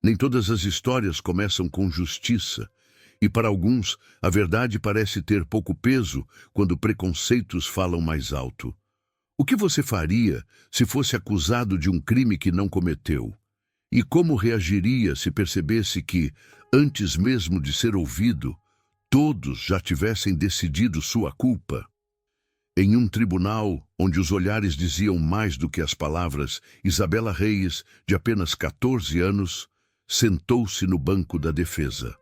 Nem todas as histórias começam com justiça, e para alguns a verdade parece ter pouco peso quando preconceitos falam mais alto. O que você faria se fosse acusado de um crime que não cometeu? E como reagiria se percebesse que, antes mesmo de ser ouvido, todos já tivessem decidido sua culpa? Em um tribunal onde os olhares diziam mais do que as palavras, Isabela Reis, de apenas 14 anos, sentou-se no banco da defesa.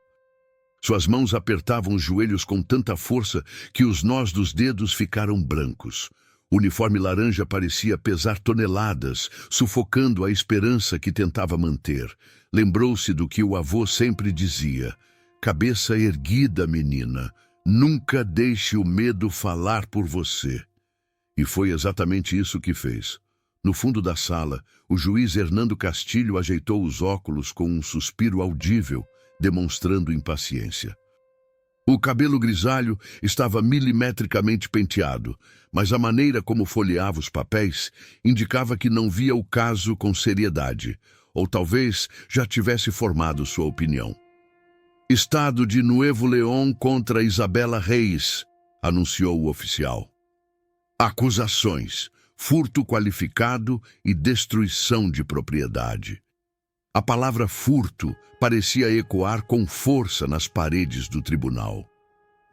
Suas mãos apertavam os joelhos com tanta força que os nós dos dedos ficaram brancos. O uniforme laranja parecia pesar toneladas, sufocando a esperança que tentava manter. Lembrou-se do que o avô sempre dizia: cabeça erguida, menina, nunca deixe o medo falar por você. E foi exatamente isso que fez. No fundo da sala, o juiz Hernando Castilho ajeitou os óculos com um suspiro audível, demonstrando impaciência. O cabelo grisalho estava milimetricamente penteado, mas a maneira como folheava os papéis indicava que não via o caso com seriedade, ou talvez já tivesse formado sua opinião. Estado de Nuevo León contra Isabela Reis, anunciou o oficial. Acusações: furto qualificado e destruição de propriedade. A palavra furto parecia ecoar com força nas paredes do tribunal.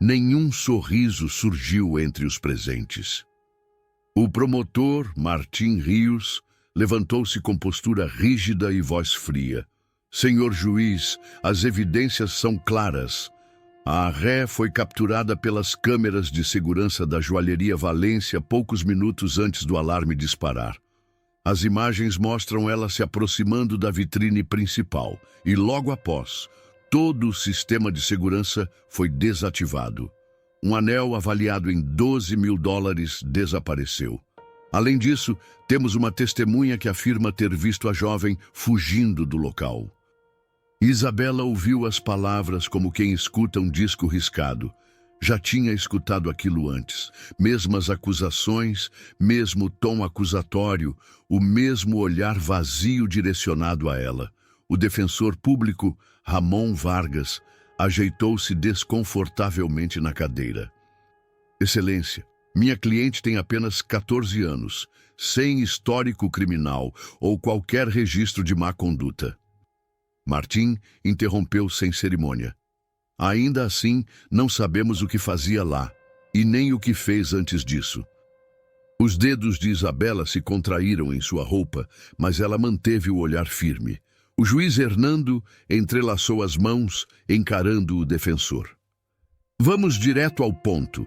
Nenhum sorriso surgiu entre os presentes. O promotor, Martim Rios, levantou-se com postura rígida e voz fria. Senhor juiz, as evidências são claras. A ré foi capturada pelas câmeras de segurança da joalheria Valência poucos minutos antes do alarme disparar. As imagens mostram ela se aproximando da vitrine principal e, logo após, todo o sistema de segurança foi desativado. Um anel avaliado em $12 mil desapareceu. Além disso, temos uma testemunha que afirma ter visto a jovem fugindo do local. Isabela ouviu as palavras como quem escuta um disco riscado. Já tinha escutado aquilo antes. Mesmas acusações, mesmo tom acusatório, o mesmo olhar vazio direcionado a ela. O defensor público, Ramon Vargas, ajeitou-se desconfortavelmente na cadeira. Excelência, minha cliente tem apenas 14 anos, sem histórico criminal ou qualquer registro de má conduta. Martim interrompeu sem cerimônia. Ainda assim, não sabemos o que fazia lá, e nem o que fez antes disso. Os dedos de Isabela se contraíram em sua roupa, mas ela manteve o olhar firme. O juiz Hernando entrelaçou as mãos, encarando o defensor. Vamos direto ao ponto.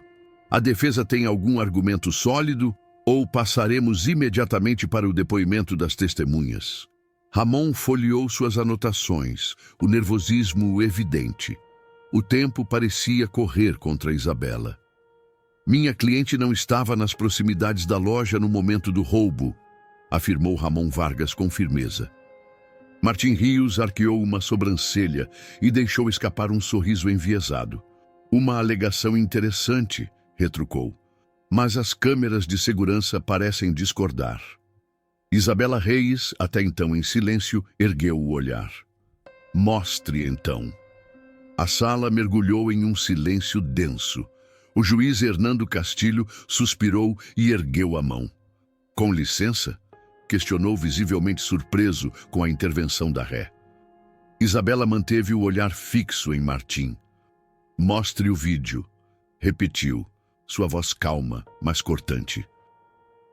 A defesa tem algum argumento sólido ou passaremos imediatamente para o depoimento das testemunhas? Ramon folheou suas anotações, o nervosismo evidente. O tempo parecia correr contra Isabela. Minha cliente não estava nas proximidades da loja no momento do roubo, afirmou Ramon Vargas com firmeza. Martim Rios arqueou uma sobrancelha e deixou escapar um sorriso enviesado. Uma alegação interessante, retrucou, mas as câmeras de segurança parecem discordar. Isabela Reis, até então em silêncio, ergueu o olhar. Mostre, então. A sala mergulhou em um silêncio denso. O juiz Hernando Castilho suspirou e ergueu a mão. Com licença? Questionou visivelmente surpreso com a intervenção da ré. Isabela manteve o olhar fixo em Martim. Mostre o vídeo, repetiu, sua voz calma, mas cortante.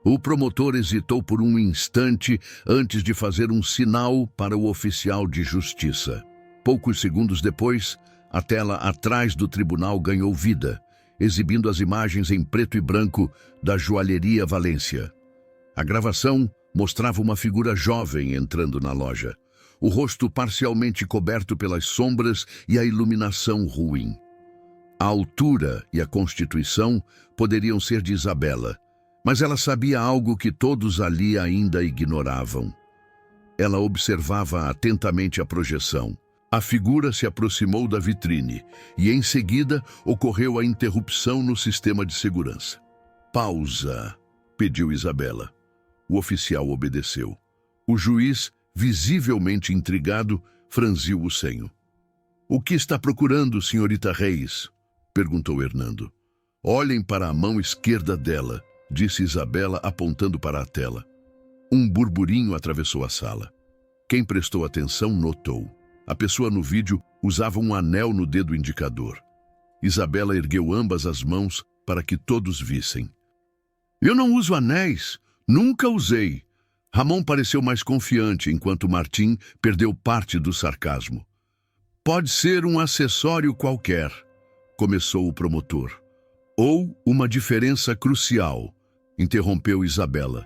O promotor hesitou por um instante antes de fazer um sinal para o oficial de justiça. Poucos segundos depois, a tela atrás do tribunal ganhou vida, exibindo as imagens em preto e branco da joalheria Valência. A gravação mostrava uma figura jovem entrando na loja, o rosto parcialmente coberto pelas sombras e a iluminação ruim. A altura e a constituição poderiam ser de Isabela, mas ela sabia algo que todos ali ainda ignoravam. Ela observava atentamente a projeção. A figura se aproximou da vitrine e, em seguida, ocorreu a interrupção no sistema de segurança. Pausa, pediu Isabela. O oficial obedeceu. O juiz, visivelmente intrigado, franziu o senho. "O que está procurando, senhorita Reis?" perguntou Hernando. "Olhem para a mão esquerda dela", disse Isabela, apontando para a tela. Um burburinho atravessou a sala. Quem prestou atenção notou. A pessoa no vídeo usava um anel no dedo indicador. Isabela ergueu ambas as mãos para que todos vissem. "Eu não uso anéis. Nunca usei." Ramon pareceu mais confiante, enquanto Martim perdeu parte do sarcasmo. "Pode ser um acessório qualquer", começou o promotor. "Ou uma diferença crucial", interrompeu Isabela.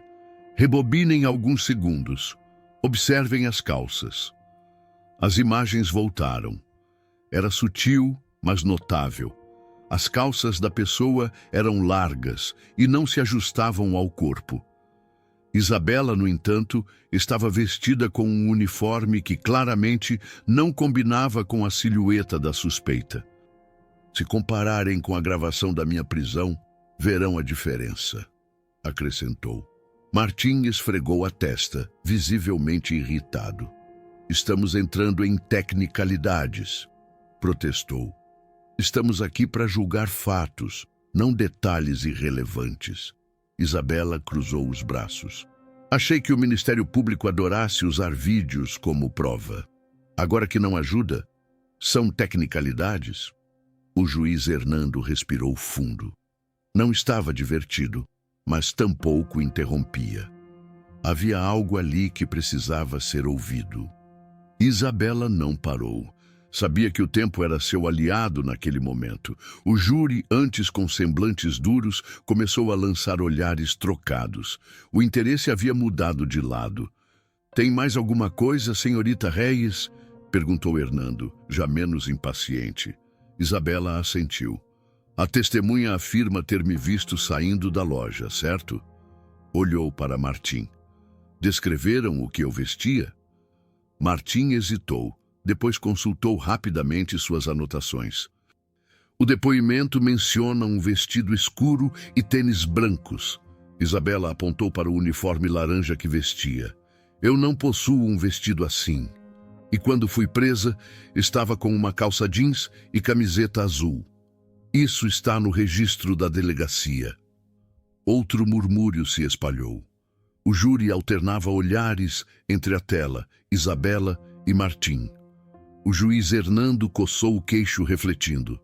"Rebobinem alguns segundos. Observem as calças." As imagens voltaram. Era sutil, mas notável. As calças da pessoa eram largas e não se ajustavam ao corpo. Isabela, no entanto, estava vestida com um uniforme que claramente não combinava com a silhueta da suspeita. "Se compararem com a gravação da minha prisão, verão a diferença", acrescentou. Martim esfregou a testa, visivelmente irritado. "Estamos entrando em tecnicalidades", protestou. "Estamos aqui para julgar fatos, não detalhes irrelevantes." Isabela cruzou os braços. "Achei que o Ministério Público adorasse usar vídeos como prova. Agora que não ajuda, são tecnicalidades?" O juiz Hernando respirou fundo. Não estava divertido, mas tampouco interrompia. Havia algo ali que precisava ser ouvido. Isabela não parou. Sabia que o tempo era seu aliado naquele momento. O júri, antes com semblantes duros, começou a lançar olhares trocados. O interesse havia mudado de lado. "Tem mais alguma coisa, senhorita Reis?" perguntou Hernando, já menos impaciente. Isabela assentiu. "A testemunha afirma ter me visto saindo da loja, certo?" Olhou para Martim. "Descreveram o que eu vestia?" Martim hesitou. Depois consultou rapidamente suas anotações. "O depoimento menciona um vestido escuro e tênis brancos." Isabela apontou para o uniforme laranja que vestia. "Eu não possuo um vestido assim. E quando fui presa, estava com uma calça jeans e camiseta azul. Isso está no registro da delegacia." Outro murmúrio se espalhou. O júri alternava olhares entre a tela, Isabela e Martim. O juiz Hernando coçou o queixo refletindo.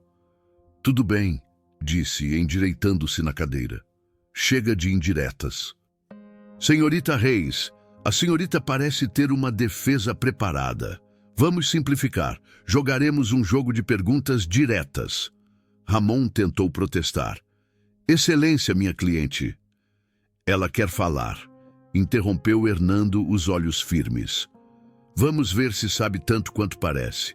"Tudo bem", disse, endireitando-se na cadeira. "Chega de indiretas." "Senhorita Reis, a senhorita parece ter uma defesa preparada. Vamos simplificar. Jogaremos um jogo de perguntas diretas." Ramon tentou protestar. "Excelência, minha cliente." "Ela quer falar", interrompeu Hernando, os olhos firmes. "Vamos ver se sabe tanto quanto parece."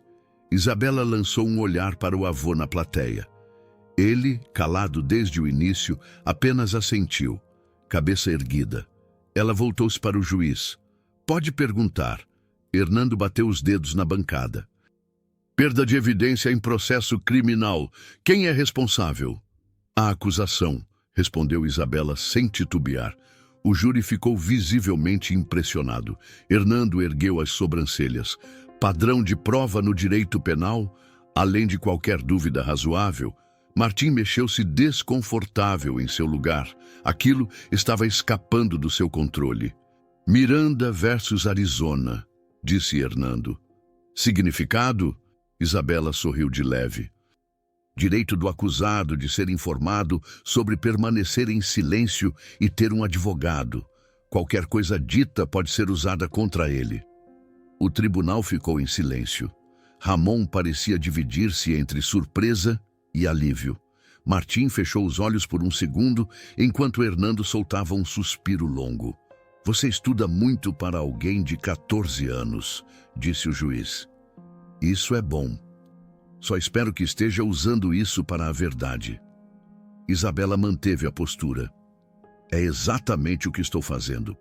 Isabela lançou um olhar para o avô na plateia. Ele, calado desde o início, apenas assentiu, cabeça erguida. Ela voltou-se para o juiz. "Pode perguntar." Hernando bateu os dedos na bancada. "Perda de evidência em processo criminal. Quem é responsável?" "A acusação", respondeu Isabela sem titubear. O júri ficou visivelmente impressionado. Hernando ergueu as sobrancelhas. Padrão de prova no direito penal? Além de qualquer dúvida razoável, Martim mexeu-se desconfortável em seu lugar. Aquilo estava escapando do seu controle. "Miranda versus Arizona", disse Hernando. "Significado?" Isabela sorriu de leve. "Direito do acusado de ser informado sobre permanecer em silêncio e ter um advogado. Qualquer coisa dita pode ser usada contra ele." O tribunal ficou em silêncio. Ramon parecia dividir-se entre surpresa e alívio. Martim fechou os olhos por um segundo, enquanto Hernando soltava um suspiro longo. "Você estuda muito para alguém de 14 anos, disse o juiz. "Isso é bom. Só espero que esteja usando isso para a verdade." Isabela manteve a postura. "É exatamente o que estou fazendo."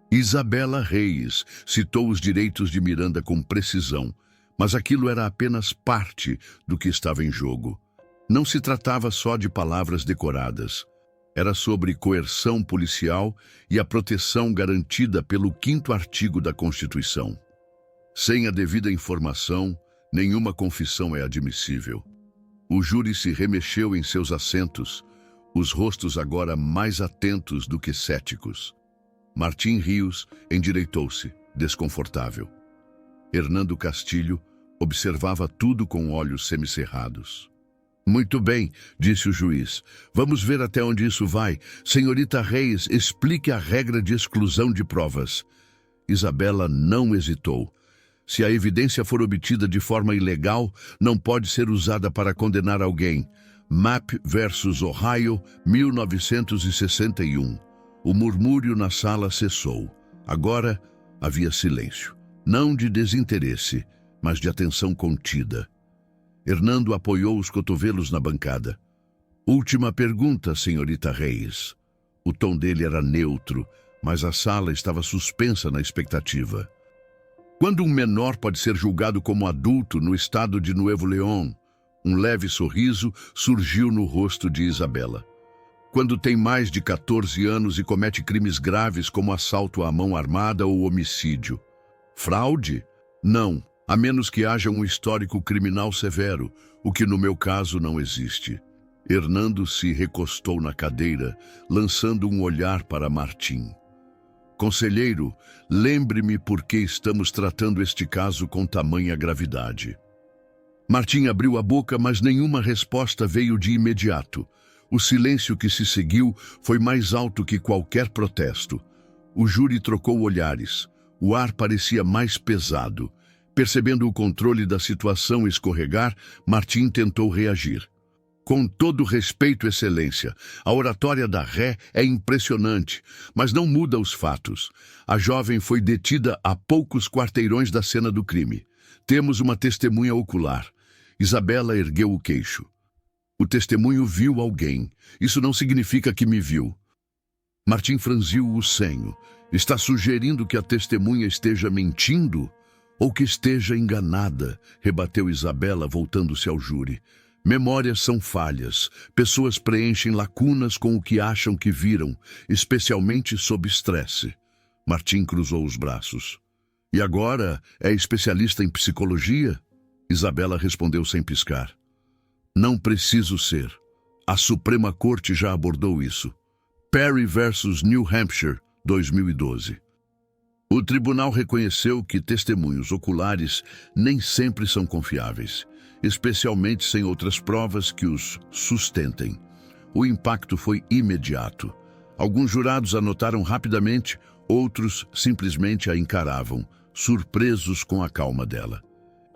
Isabela Reis citou os direitos de Miranda com precisão, mas aquilo era apenas parte do que estava em jogo. Não se tratava só de palavras decoradas. Era sobre coerção policial e a proteção garantida pelo 5º artigo da Constituição. Sem a devida informação, nenhuma confissão é admissível. O júri se remexeu em seus assentos, os rostos agora mais atentos do que céticos. Martim Rios endireitou-se, desconfortável. Hernando Castilho observava tudo com olhos semicerrados. Muito bem, disse o juiz. Vamos ver até onde isso vai. Senhorita Reis, explique a regra de exclusão de provas. Isabela não hesitou. Se a evidência for obtida de forma ilegal, não pode ser usada para condenar alguém. Mapp versus Ohio, 1961. O murmúrio na sala cessou. Agora havia silêncio. Não de desinteresse, mas de atenção contida. Hernando apoiou os cotovelos na bancada. Última pergunta, senhorita Reis. O tom dele era neutro, mas a sala estava suspensa na expectativa. Quando um menor pode ser julgado como adulto no estado de Nuevo León? Um leve sorriso surgiu no rosto de Isabela. Quando tem mais de 14 anos e comete crimes graves como assalto à mão armada ou homicídio. Fraude? Não, a menos que haja um histórico criminal severo, o que no meu caso não existe. Hernando se recostou na cadeira, lançando um olhar para Martim. Conselheiro, lembre-me por que estamos tratando este caso com tamanha gravidade. Martim abriu a boca, mas nenhuma resposta veio de imediato. O silêncio que se seguiu foi mais alto que qualquer protesto. O júri trocou olhares. O ar parecia mais pesado. Percebendo o controle da situação escorregar, Martim tentou reagir. Com todo respeito, excelência, a oratória da ré é impressionante, mas não muda os fatos. A jovem foi detida a poucos quarteirões da cena do crime. Temos uma testemunha ocular. Isabela ergueu o queixo. O testemunho viu alguém. Isso não significa que me viu. Martim franziu o senho. Está sugerindo que a testemunha esteja mentindo? Ou que esteja enganada? Rebateu Isabela, voltando-se ao júri. Memórias são falhas. Pessoas preenchem lacunas com o que acham que viram, especialmente sob estresse. Martim cruzou os braços. E agora é especialista em psicologia? Isabela respondeu sem piscar. Não preciso ser. A Suprema Corte já abordou isso. Perry versus New Hampshire, 2012. O tribunal reconheceu que testemunhos oculares nem sempre são confiáveis, especialmente sem outras provas que os sustentem. O impacto foi imediato. Alguns jurados anotaram rapidamente, outros simplesmente a encaravam, surpresos com a calma dela.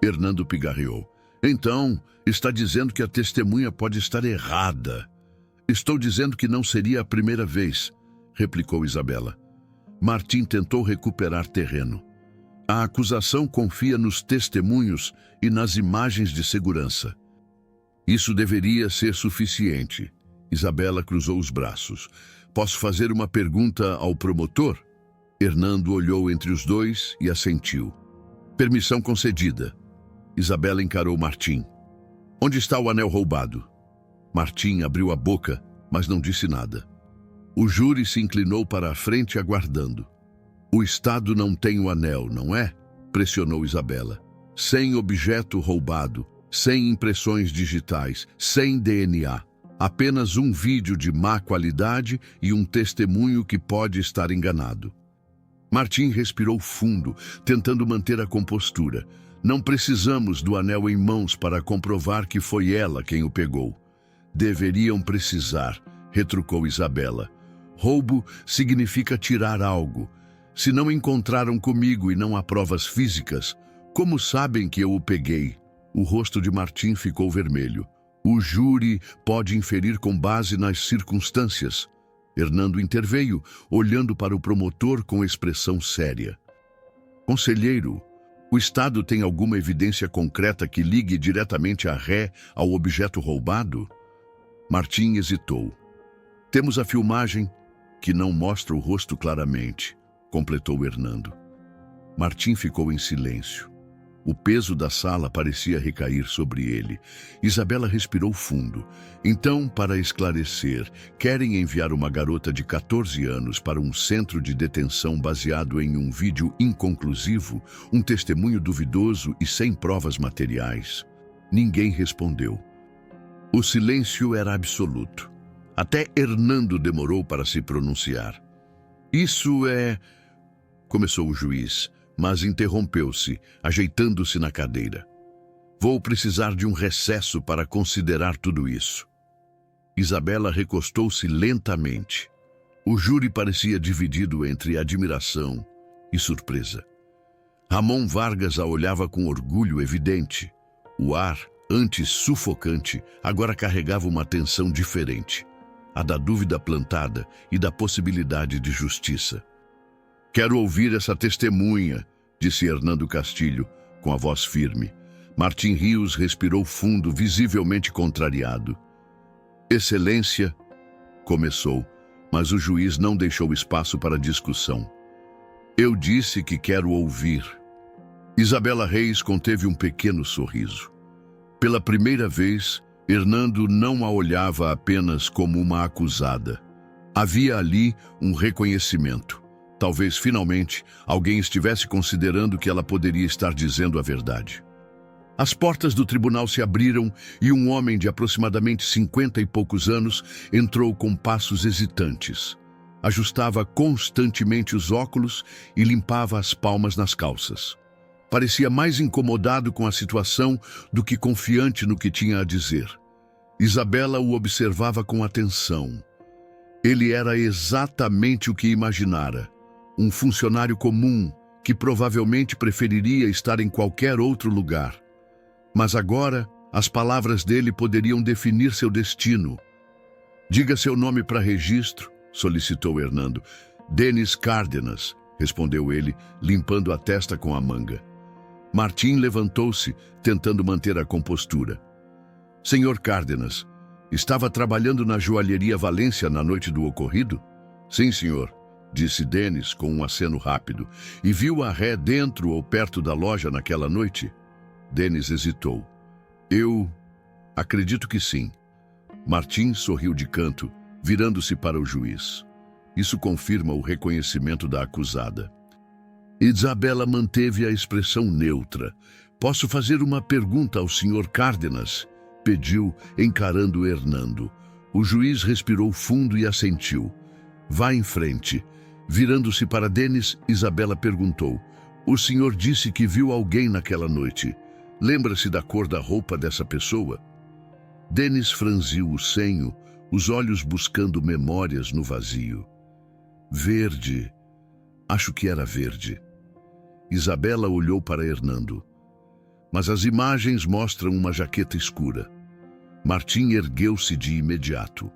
Hernando pigarreou. Então, está dizendo que a testemunha pode estar errada. Estou dizendo que não seria a primeira vez, replicou Isabela. Martim tentou recuperar terreno. A acusação confia nos testemunhos e nas imagens de segurança. Isso deveria ser suficiente. Isabela cruzou os braços. Posso fazer uma pergunta ao promotor? Hernando olhou entre os dois e assentiu. Permissão concedida. Isabela encarou Martim. Onde está o anel roubado? Martim abriu a boca, mas não disse nada. O júri se inclinou para a frente aguardando. O Estado não tem o anel, não é? Pressionou Isabela. Sem objeto roubado, sem impressões digitais, sem DNA. Apenas um vídeo de má qualidade e um testemunho que pode estar enganado. Martim respirou fundo, tentando manter a compostura. Não precisamos do anel em mãos para comprovar que foi ela quem o pegou. Deveriam precisar, retrucou Isabela. Roubo significa tirar algo. Se não encontraram comigo e não há provas físicas, como sabem que eu o peguei? O rosto de Martim ficou vermelho. O júri pode inferir com base nas circunstâncias. Hernando interveio, olhando para o promotor com expressão séria. Conselheiro, o Estado tem alguma evidência concreta que ligue diretamente a ré ao objeto roubado? Martim hesitou. Temos a filmagem que não mostra o rosto claramente, completou Hernando. Martim ficou em silêncio. O peso da sala parecia recair sobre ele. Isabela respirou fundo. Então, para esclarecer, querem enviar uma garota de 14 anos para um centro de detenção baseado em um vídeo inconclusivo, um testemunho duvidoso e sem provas materiais. Ninguém respondeu. O silêncio era absoluto. Até Hernando demorou para se pronunciar. Isso é... Começou o juiz, mas interrompeu-se, ajeitando-se na cadeira. Vou precisar de um recesso para considerar tudo isso. Isabela recostou-se lentamente. O júri parecia dividido entre admiração e surpresa. Ramon Vargas a olhava com orgulho evidente. O ar, antes sufocante, agora carregava uma tensão diferente, a da dúvida plantada e da possibilidade de justiça. Quero ouvir essa testemunha, disse Hernando Castilho, com a voz firme. Martim Rios respirou fundo, visivelmente contrariado. Excelência, começou, mas o juiz não deixou espaço para discussão. Eu disse que quero ouvir. Isabela Reis conteve um pequeno sorriso. Pela primeira vez, Hernando não a olhava apenas como uma acusada. Havia ali um reconhecimento. Talvez, finalmente, alguém estivesse considerando que ela poderia estar dizendo a verdade. As portas do tribunal se abriram e um homem de aproximadamente 50 e poucos anos entrou com passos hesitantes. Ajustava constantemente os óculos e limpava as palmas nas calças. Parecia mais incomodado com a situação do que confiante no que tinha a dizer. Isabela o observava com atenção. Ele era exatamente o que imaginara. Um funcionário comum que provavelmente preferiria estar em qualquer outro lugar. Mas agora, as palavras dele poderiam definir seu destino. Diga seu nome para registro, solicitou Hernando. Denis Cárdenas, respondeu ele, limpando a testa com a manga. Martim levantou-se, tentando manter a compostura. Senhor Cárdenas, estava trabalhando na joalheria Valência na noite do ocorrido? Sim, senhor, disse Denis com um aceno rápido. E viu a ré dentro ou perto da loja naquela noite? Denis hesitou. Eu acredito que sim. Martim sorriu de canto, virando-se para o juiz. Isso confirma o reconhecimento da acusada. Isabela manteve a expressão neutra. Posso fazer uma pergunta ao senhor Cárdenas? Pediu, encarando Hernando. O juiz respirou fundo e assentiu. Vá em frente. Virando-se para Denis, Isabela perguntou. O senhor disse que viu alguém naquela noite. Lembra-se da cor da roupa dessa pessoa? Denis franziu o senho, os olhos buscando memórias no vazio. Verde. Acho que era verde. Isabela olhou para Hernando. Mas as imagens mostram uma jaqueta escura. Martim ergueu-se de imediato.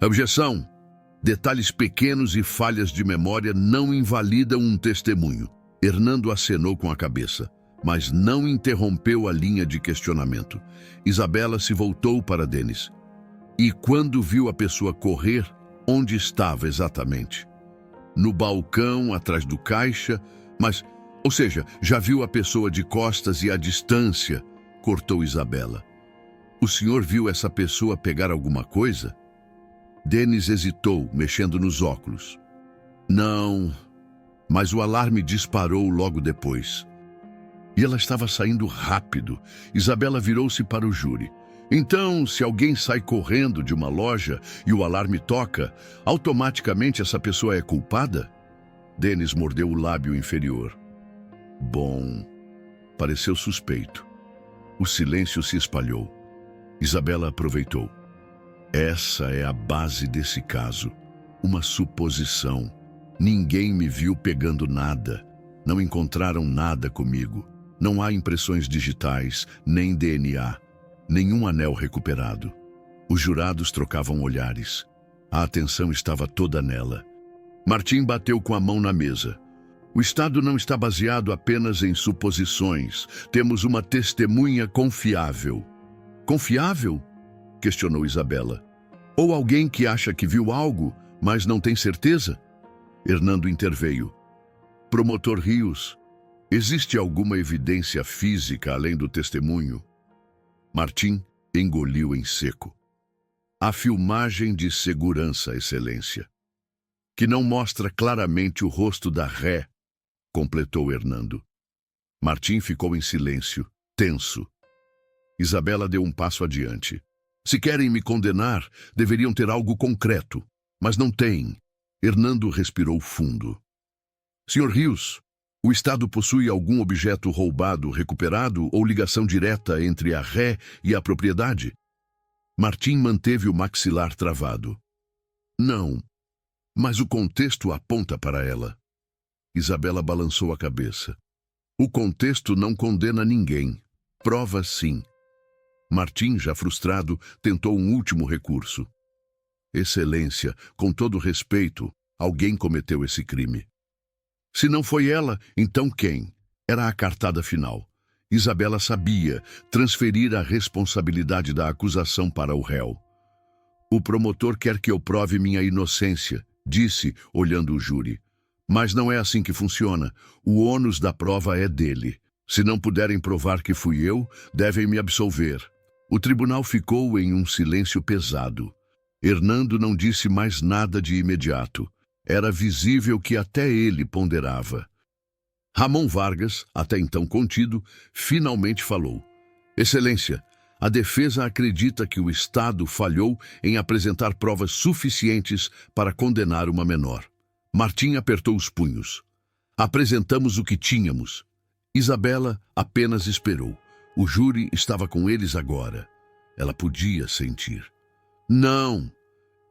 Objeção! Detalhes pequenos e falhas de memória não invalidam um testemunho. Hernando acenou com a cabeça, mas não interrompeu a linha de questionamento. Isabela se voltou para Denis. E quando viu a pessoa correr, onde estava exatamente? No balcão, atrás do caixa, mas... Ou seja, já viu a pessoa de costas e à distância, cortou Isabela. O senhor viu essa pessoa pegar alguma coisa? Denis hesitou, mexendo nos óculos. Não, mas o alarme disparou logo depois. E ela estava saindo rápido. Isabela virou-se para o júri. Então, se alguém sai correndo de uma loja e o alarme toca, automaticamente essa pessoa é culpada? Denis mordeu o lábio inferior. Bom, pareceu suspeito. O silêncio se espalhou. Isabela aproveitou. Essa é a base desse caso. Uma suposição. Ninguém me viu pegando nada. Não encontraram nada comigo. Não há impressões digitais, nem DNA. Nenhum anel recuperado. Os jurados trocavam olhares. A atenção estava toda nela. Martim bateu com a mão na mesa. O Estado não está baseado apenas em suposições. Temos uma testemunha confiável. Confiável? Questionou Isabela. Ou alguém que acha que viu algo, mas não tem certeza? Hernando interveio. Promotor Rios, Existe alguma evidência física além do testemunho? Martim engoliu em seco. A filmagem de segurança, Excelência, que não mostra claramente o rosto da ré, completou Hernando. Martim ficou em silêncio, tenso. Isabela deu um passo adiante. Se querem me condenar, deveriam ter algo concreto, mas não têm. Hernando respirou fundo. Sr. Rios, o Estado possui algum objeto roubado, recuperado ou ligação direta entre a ré e a propriedade? Martim manteve o maxilar travado. Não, mas o contexto aponta para ela. Isabela balançou a cabeça. O contexto não condena ninguém. Prova sim. Martim, já frustrado, tentou um último recurso. Excelência, com todo respeito, alguém cometeu esse crime. Se não foi ela, então quem? Era a cartada final. Isabela sabia transferir a responsabilidade da acusação para o réu. O promotor quer que eu prove minha inocência, disse, olhando o júri. Mas não é assim que funciona. O ônus da prova é dele. Se não puderem provar que fui eu, devem me absolver. O tribunal ficou em um silêncio pesado. Hernando não disse mais nada de imediato. Era visível que até ele ponderava. Ramon Vargas, até então contido, finalmente falou. Excelência, a defesa acredita que o Estado falhou em apresentar provas suficientes para condenar uma menor. Martim apertou os punhos. Apresentamos o que tínhamos. Isabela apenas esperou. O júri estava com eles agora. Ela podia sentir. Não,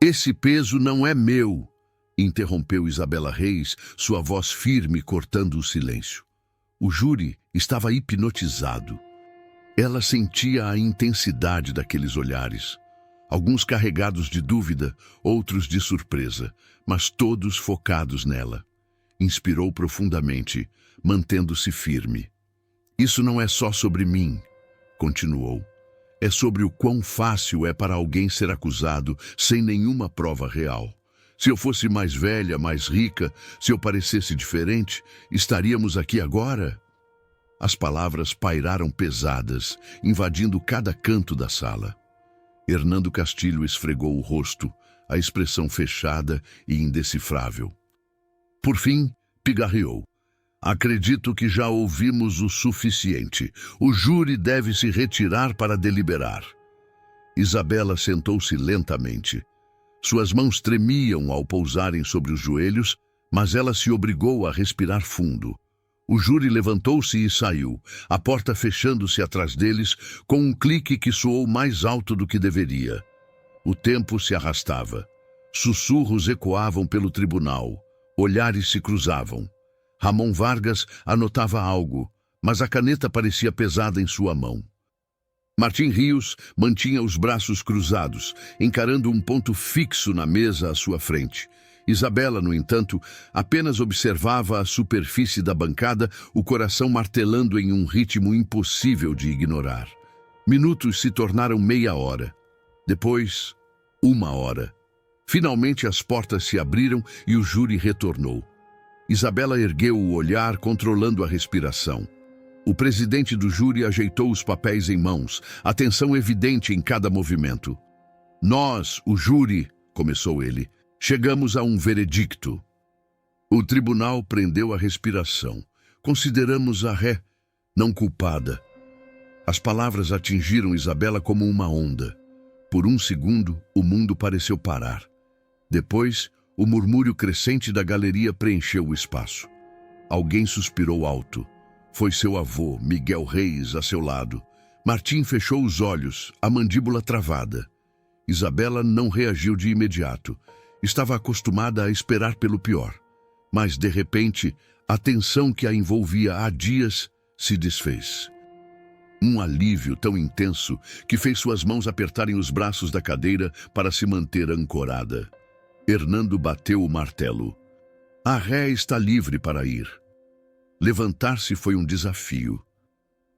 esse peso não é meu, interrompeu Isabela Reis, sua voz firme cortando o silêncio. O júri estava hipnotizado. Ela sentia a intensidade daqueles olhares. Alguns carregados de dúvida, outros de surpresa, mas todos focados nela. Inspirou profundamente, mantendo-se firme. Isso não é só sobre mim, continuou. É sobre o quão fácil é para alguém ser acusado sem nenhuma prova real. Se eu fosse mais velha, mais rica, se eu parecesse diferente, estaríamos aqui agora? As palavras pairaram pesadas, invadindo cada canto da sala. Hernando Castilho esfregou o rosto, a expressão fechada e indecifrável. Por fim, pigarreou. Acredito que já ouvimos o suficiente. O júri deve se retirar para deliberar. Isabela sentou-se lentamente. Suas mãos tremiam ao pousarem sobre os joelhos, mas ela se obrigou a respirar fundo. O júri levantou-se e saiu, a porta fechando-se atrás deles com um clique que soou mais alto do que deveria. O tempo se arrastava. Sussurros ecoavam pelo tribunal. Olhares se cruzavam. Ramon Vargas anotava algo, mas a caneta parecia pesada em sua mão. Martim Rios mantinha os braços cruzados, encarando um ponto fixo na mesa à sua frente. Isabela, no entanto, apenas observava a superfície da bancada, o coração martelando em um ritmo impossível de ignorar. Minutos se tornaram meia hora. Depois, 1 hora. Finalmente as portas se abriram e o júri retornou. Isabela ergueu o olhar, controlando a respiração. O presidente do júri ajeitou os papéis em mãos, atenção evidente em cada movimento. Nós, o júri, começou ele, chegamos a um veredicto. O tribunal prendeu a respiração. Consideramos a ré não culpada. As palavras atingiram Isabela como uma onda. Por um segundo, o mundo pareceu parar. Depois, o murmúrio crescente da galeria preencheu o espaço. Alguém suspirou alto. Foi seu avô, Miguel Reis, a seu lado. Martim fechou os olhos, a mandíbula travada. Isabela não reagiu de imediato. Estava acostumada a esperar pelo pior. Mas, de repente, a tensão que a envolvia há dias se desfez. Um alívio tão intenso que fez suas mãos apertarem os braços da cadeira para se manter ancorada. Hernando bateu o martelo. A ré está livre para ir. Levantar-se foi um desafio.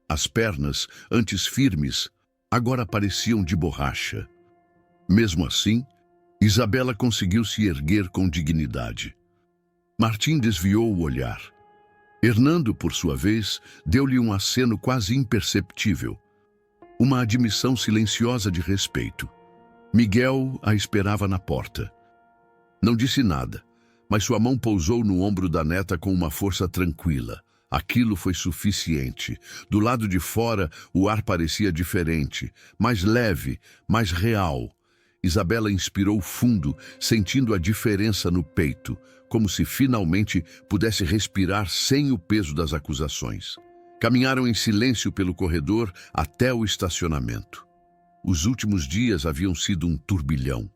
As pernas, antes firmes, agora pareciam de borracha. Mesmo assim, Isabela conseguiu se erguer com dignidade. Martim desviou o olhar. Hernando, por sua vez, deu-lhe um aceno quase imperceptível, uma admissão silenciosa de respeito. Miguel a esperava na porta. Não disse nada, mas sua mão pousou no ombro da neta com uma força tranquila. Aquilo foi suficiente. Do lado de fora, o ar parecia diferente, mais leve, mais real. Isabela inspirou fundo, sentindo a diferença no peito, como se finalmente pudesse respirar sem o peso das acusações. Caminharam em silêncio pelo corredor até o estacionamento. Os últimos dias haviam sido um turbilhão.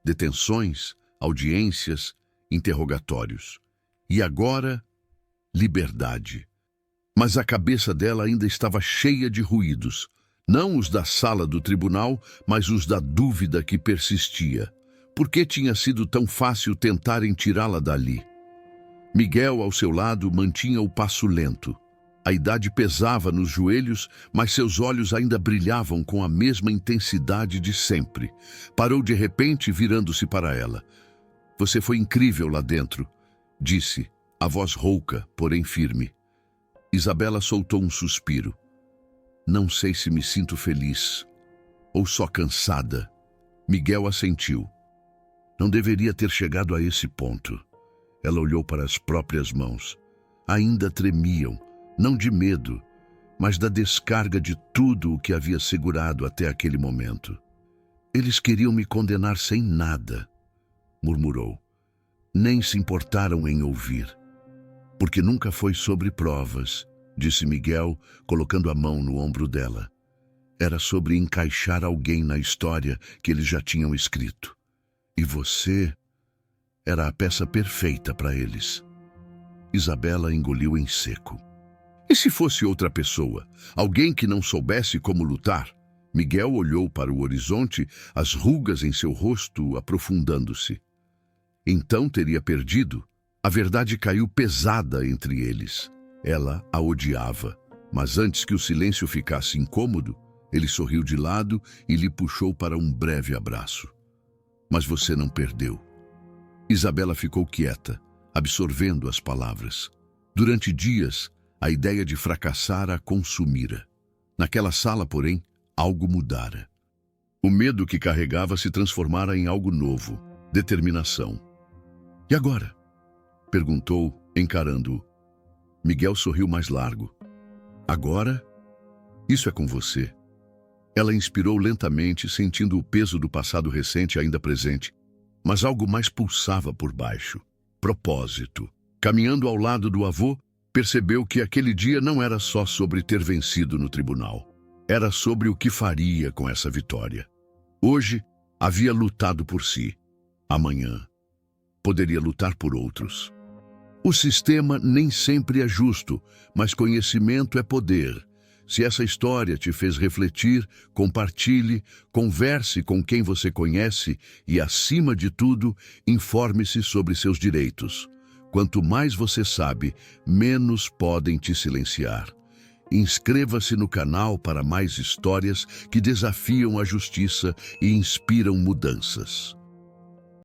Detenções, audiências, interrogatórios. E agora, liberdade. Mas a cabeça dela ainda estava cheia de ruídos. Não os da sala do tribunal, mas os da dúvida que persistia. Por que tinha sido tão fácil tentarem tirá-la dali? Miguel, ao seu lado, mantinha o passo lento. A idade pesava nos joelhos, mas seus olhos ainda brilhavam com a mesma intensidade de sempre. Parou de repente, virando-se para ela. "Você foi incrível lá dentro", disse, a voz rouca, porém firme. Isabela soltou um suspiro. "Não sei se me sinto feliz ou só cansada." Miguel assentiu. Não deveria ter chegado a esse ponto. Ela olhou para as próprias mãos. Ainda tremiam, não de medo, mas da descarga de tudo o que havia segurado até aquele momento. "Eles queriam me condenar sem nada", murmurou. "Nem se importaram em ouvir." "Porque nunca foi sobre provas", disse Miguel, colocando a mão no ombro dela. "Era sobre encaixar alguém na história que eles já tinham escrito. E você era a peça perfeita para eles." Isabela engoliu em seco. E se fosse outra pessoa? Alguém que não soubesse como lutar? Miguel olhou para o horizonte, as rugas em seu rosto aprofundando-se. Então teria perdido. A verdade caiu pesada entre eles. Ela a odiava, mas antes que o silêncio ficasse incômodo, ele sorriu de lado e lhe puxou para um breve abraço. "Mas você não perdeu." Isabela ficou quieta, absorvendo as palavras. Durante dias, a ideia de fracassar a consumira. Naquela sala, porém, algo mudara. O medo que carregava se transformara em algo novo, determinação. "E agora?" perguntou, encarando-o. Miguel sorriu mais largo. "Agora? Isso é com você." Ela inspirou lentamente, sentindo o peso do passado recente ainda presente, mas algo mais pulsava por baixo. Propósito. Caminhando ao lado do avô, percebeu que aquele dia não era só sobre ter vencido no tribunal. Era sobre o que faria com essa vitória. Hoje, havia lutado por si. Amanhã, poderia lutar por outros. O sistema nem sempre é justo, mas conhecimento é poder. Se essa história te fez refletir, compartilhe, converse com quem você conhece e, acima de tudo, informe-se sobre seus direitos. Quanto mais você sabe, menos podem te silenciar. Inscreva-se no canal para mais histórias que desafiam a justiça e inspiram mudanças.